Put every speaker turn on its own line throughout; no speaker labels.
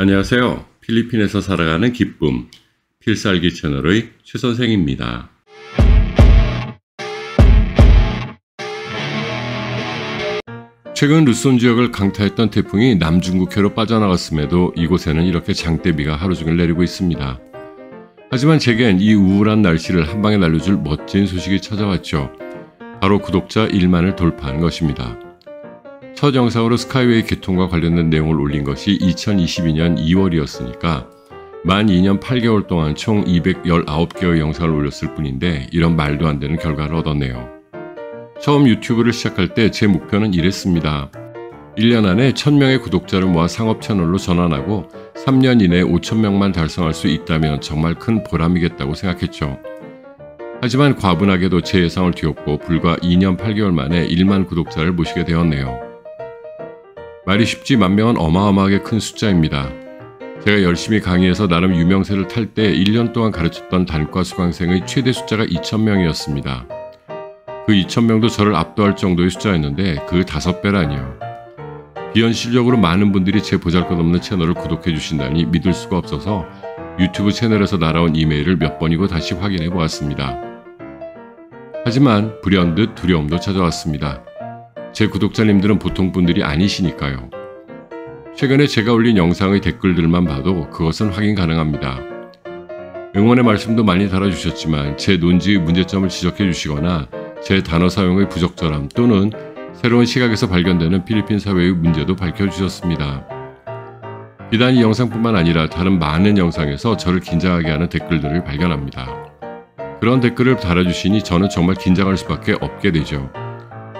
안녕하세요. 필리핀에서 살아가는 기쁨, 필살기 채널의 최선생입니다. 최근 루손 지역을 강타했던 태풍이 남중국해로 빠져나갔음에도 이곳에는 이렇게 장대비가 하루 종일 내리고 있습니다. 하지만 제겐 이 우울한 날씨를 한방에 날려줄 멋진 소식이 찾아왔죠. 바로 구독자 1만을 돌파한 것입니다. 첫 영상으로 스카이웨이 개통과 관련된 내용을 올린 것이 2022년 2월이었으니까 만 2년 8개월 동안 총 219개의 영상을 올렸을 뿐인데 이런 말도 안 되는 결과를 얻었네요. 처음 유튜브를 시작할 때 제 목표는 이랬습니다. 1년 안에 1000명의 구독자를 모아 상업 채널로 전환하고 3년 이내에 5000명만 달성할 수 있다면 정말 큰 보람이겠다고 생각했죠. 하지만 과분하게도 제 예상을 뒤엎고 불과 2년 8개월 만에 1만 구독자를 모시게 되었네요. 말이 쉽지 만명은 어마어마하게 큰 숫자입니다. 제가 열심히 강의해서 나름 유명세를 탈 때 1년 동안 가르쳤던 단과 수강생의 최대 숫자가 2000명이었습니다. 그 2000명도 저를 압도할 정도의 숫자였는데 그 5배라니요. 비현실적으로 많은 분들이 제 보잘것없는 채널을 구독해 주신다니 믿을 수가 없어서 유튜브 채널에서 날아온 이메일을 몇 번이고 다시 확인해 보았습니다. 하지만 불현듯 두려움도 찾아왔습니다. 제 구독자님들은 보통 분들이 아니시니까요. 최근에 제가 올린 영상의 댓글들만 봐도 그것은 확인 가능합니다. 응원의 말씀도 많이 달아주셨지만 제 논지의 문제점을 지적해 주시거나 제 단어 사용의 부적절함 또는 새로운 시각에서 발견되는 필리핀 사회의 문제도 밝혀주셨습니다. 비단 이 영상뿐만 아니라 다른 많은 영상에서 저를 긴장하게 하는 댓글들을 발견합니다. 그런 댓글을 달아주시니 저는 정말 긴장할 수밖에 없게 되죠.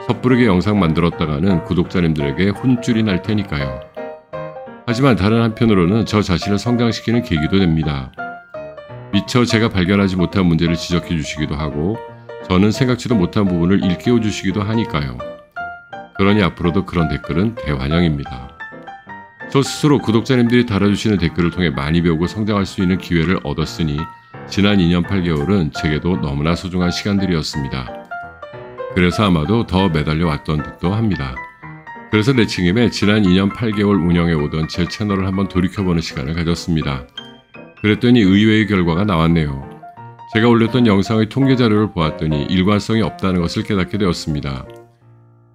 섣부르게 영상 만들었다가는 구독자님들에게 혼쭐이 날 테니까요. 하지만 다른 한편으로는 저 자신을 성장시키는 계기도 됩니다. 미처 제가 발견하지 못한 문제를 지적해 주시기도 하고 저는 생각지도 못한 부분을 일깨워 주시기도 하니까요. 그러니 앞으로도 그런 댓글은 대환영입니다. 저 스스로 구독자님들이 달아주시는 댓글을 통해 많이 배우고 성장할 수 있는 기회를 얻었으니 지난 2년 8개월은 제게도 너무나 소중한 시간들이었습니다. 그래서 아마도 더 매달려 왔던 듯도 합니다. 그래서 내친김에 지난 2년 8개월 운영해 오던 제 채널을 한번 돌이켜보는 시간을 가졌습니다. 그랬더니 의외의 결과가 나왔네요. 제가 올렸던 영상의 통계 자료를 보았더니 일관성이 없다는 것을 깨닫게 되었습니다.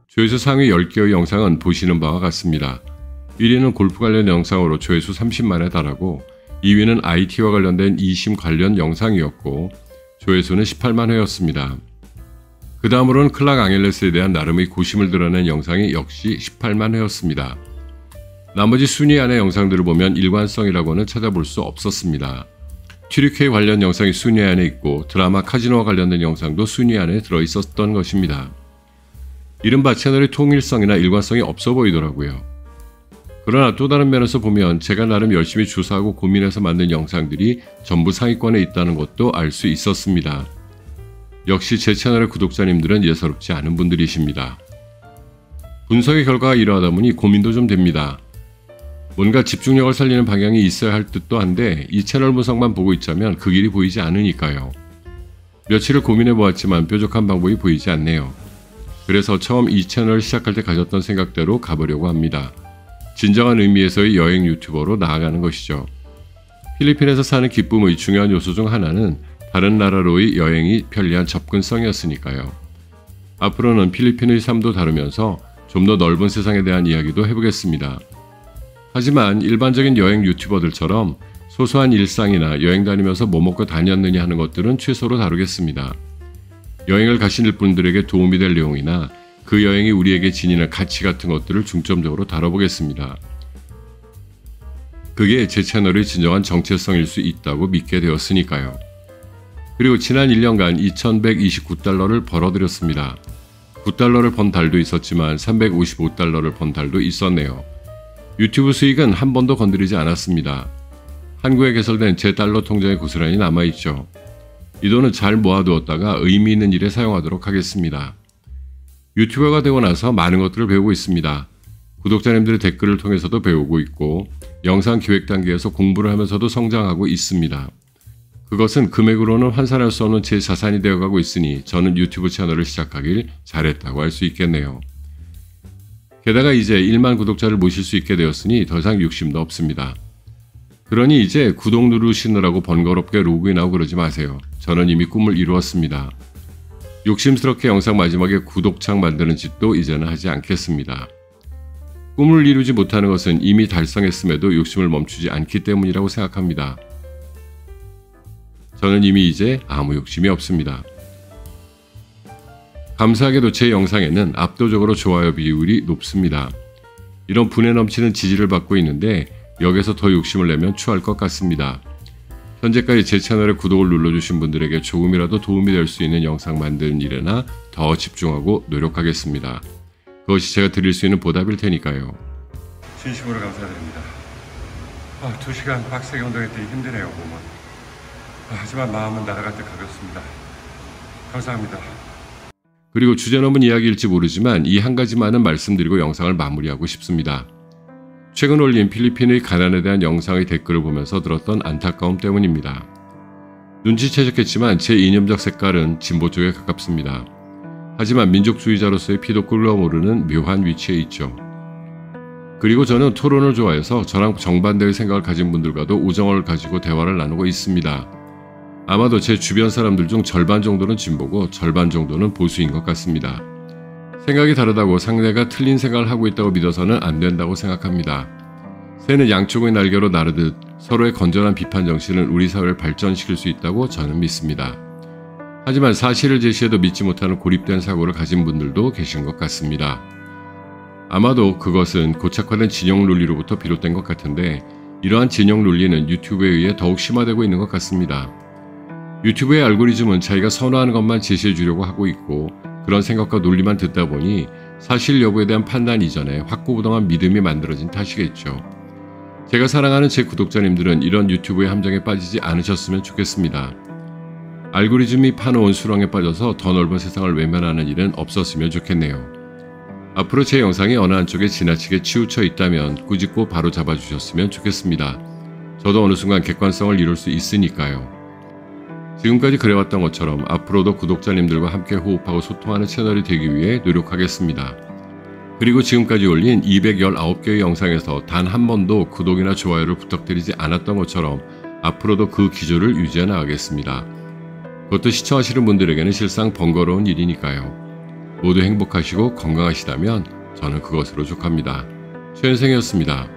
조회수 상위 10개의 영상은 보시는 바와 같습니다. 1위는 골프 관련 영상으로 조회수 30만에 달하고 2위는 IT와 관련된 이심 관련 영상이었고 조회수는 18만 회였습니다. 그 다음으로는 클락 앙헬레스에 대한 나름의 고심을 드러낸 영상이 역시 18만 회였습니다. 나머지 순위 안의 영상들을 보면 일관성이라고는 찾아볼 수 없었습니다. 튀르케이 관련 영상이 순위 안에 있고 드라마 카지노와 관련된 영상도 순위 안에 들어있었던 것입니다. 이른바 채널의 통일성이나 일관성이 없어 보이더라고요. 그러나 또 다른 면에서 보면 제가 나름 열심히 조사하고 고민해서 만든 영상들이 전부 상위권에 있다는 것도 알 수 있었습니다. 역시 제 채널의 구독자님들은 예사롭지 않은 분들이십니다. 분석의 결과가 이러하다 보니 고민도 좀 됩니다. 뭔가 집중력을 살리는 방향이 있어야 할 듯도 한데 이 채널 분석만 보고 있자면 그 길이 보이지 않으니까요. 며칠을 고민해 보았지만 뾰족한 방법이 보이지 않네요. 그래서 처음 이 채널을 시작할 때 가졌던 생각대로 가보려고 합니다. 진정한 의미에서의 여행 유튜버로 나아가는 것이죠. 필리핀에서 사는 기쁨의 중요한 요소 중 하나는 다른 나라로의 여행이 편리한 접근성이었으니까요. 앞으로는 필리핀의 삶도 다루면서 좀 더 넓은 세상에 대한 이야기도 해보겠습니다. 하지만 일반적인 여행 유튜버들처럼 소소한 일상이나 여행 다니면서 뭐 먹고 다녔느냐 하는 것들은 최소로 다루겠습니다. 여행을 가신 분들에게 도움이 될 내용이나 그 여행이 우리에게 지니는 가치 같은 것들을 중점적으로 다뤄보겠습니다. 그게 제 채널의 진정한 정체성일 수 있다고 믿게 되었으니까요. 그리고 지난 1년간 2129달러를 벌어들였습니다. 9달러를 번 달도 있었지만 355달러를 번 달도 있었네요. 유튜브 수익은 한 번도 건드리지 않았습니다. 한국에 개설된 제 달러 통장에 고스란히 남아있죠. 이 돈은 잘 모아두었다가 의미 있는 일에 사용하도록 하겠습니다. 유튜버가 되고 나서 많은 것들을 배우고 있습니다. 구독자님들의 댓글을 통해서도 배우고 있고 영상 기획 단계에서 공부를 하면서도 성장하고 있습니다. 그것은 금액으로는 환산할 수 없는 제 자산이 되어가고 있으니 저는 유튜브 채널을 시작하길 잘했다고 할 수 있겠네요. 게다가 이제 1만 구독자를 모실 수 있게 되었으니 더 이상 욕심도 없습니다. 그러니 이제 구독 누르시느라고 번거롭게 로그인하고 그러지 마세요. 저는 이미 꿈을 이루었습니다. 욕심스럽게 영상 마지막에 구독창 만드는 짓도 이제는 하지 않겠습니다. 꿈을 이루지 못하는 것은 이미 달성했음에도 욕심을 멈추지 않기 때문이라고 생각합니다. 저는 이미 이제 아무 욕심이 없습니다. 감사하게도 제 영상에는 압도적으로 좋아요 비율이 높습니다. 이런 분에 넘치는 지지를 받고 있는데 여기서 더 욕심을 내면 추할 것 같습니다. 현재까지 제 채널에 구독을 눌러주신 분들에게 조금이라도 도움이 될 수 있는 영상 만드는 일에나 더 집중하고 노력하겠습니다. 그것이 제가 드릴 수 있는 보답일 테니까요. 진심으로 감사드립니다. 2시간 빡세게 운동했더니 힘드네요, 몸은. 하지만 마음은 날아갈 때 가볍습니다. 감사합니다. 그리고 주제넘은 이야기일지 모르지만 이 한 가지만은 말씀드리고 영상을 마무리하고 싶습니다. 최근 올린 필리핀의 가난에 대한 영상의 댓글을 보면서 들었던 안타까움 때문입니다. 눈치채셨겠지만 제 이념적 색깔은 진보 쪽에 가깝습니다. 하지만 민족주의자로서의 피도 끓어오르는 묘한 위치에 있죠. 그리고 저는 토론을 좋아해서 저랑 정반대의 생각을 가진 분들과도 우정을 가지고 대화를 나누고 있습니다. 아마도 제 주변 사람들 중 절반 정도는 진보고 절반 정도는 보수인 것 같습니다. 생각이 다르다고 상대가 틀린 생각을 하고 있다고 믿어서는 안 된다고 생각합니다. 새는 양쪽의 날개로 나르듯 서로의 건전한 비판 정신은 우리 사회를 발전시킬 수 있다고 저는 믿습니다. 하지만 사실을 제시해도 믿지 못하는 고립된 사고를 가진 분들도 계신 것 같습니다. 아마도 그것은 고착화된 진영 논리로부터 비롯된 것 같은데 이러한 진영 논리는 유튜브에 의해 더욱 심화되고 있는 것 같습니다. 유튜브의 알고리즘은 자기가 선호하는 것만 제시해 주려고 하고 있고 그런 생각과 논리만 듣다 보니 사실 여부에 대한 판단 이전에 확고부동한 믿음이 만들어진 탓이겠죠. 제가 사랑하는 제 구독자님들은 이런 유튜브의 함정에 빠지지 않으셨으면 좋겠습니다. 알고리즘이 파놓은 수렁에 빠져서 더 넓은 세상을 외면하는 일은 없었으면 좋겠네요. 앞으로 제 영상이 어느 한쪽에 지나치게 치우쳐 있다면 꾸짖고 바로 잡아주셨으면 좋겠습니다. 저도 어느 순간 객관성을 이룰 수 있으니까요. 지금까지 그래왔던 것처럼 앞으로도 구독자님들과 함께 호흡하고 소통하는 채널이 되기 위해 노력하겠습니다. 그리고 지금까지 올린 219개의 영상에서 단 한 번도 구독이나 좋아요를 부탁드리지 않았던 것처럼 앞으로도 그 기조를 유지해 나가겠습니다. 그것도 시청하시는 분들에게는 실상 번거로운 일이니까요. 모두 행복하시고 건강하시다면 저는 그것으로 족합니다. 최현생이었습니다.